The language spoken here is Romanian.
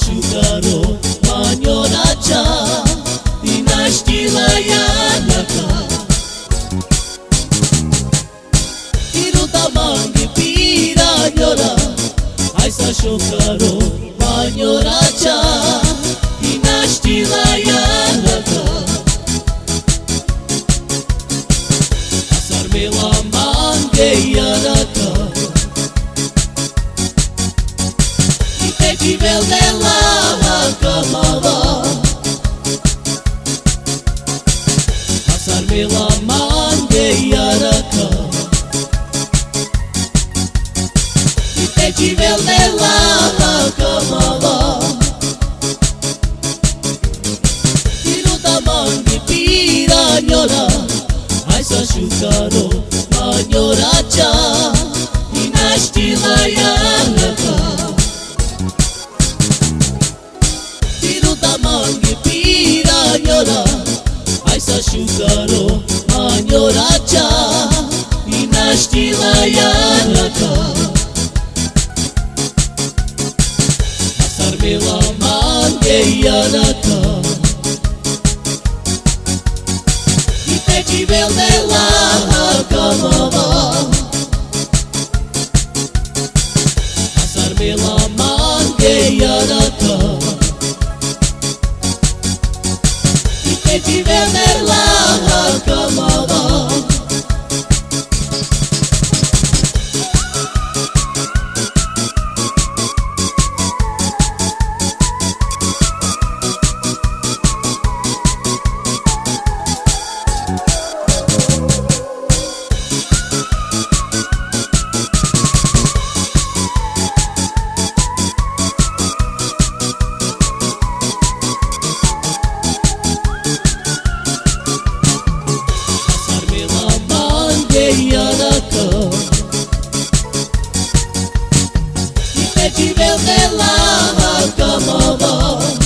asciugaro magnoracia dinasti layanaka iruta mangi piranyora ai asciugaro magnoracia dinasti layanaka asarmela mangeyanaka Nivel de la camada pasarme la mangueiraca nivel de la camada iruta mangi piranyora ai asciugaro magnoracia dinasti layanaka mangi piranyora ai asciugaro magnoracia dinasti layanaka asarme la mangueyanaka nivel de la camada asarme la mangueyanaka nivel de la camada nivel de la camada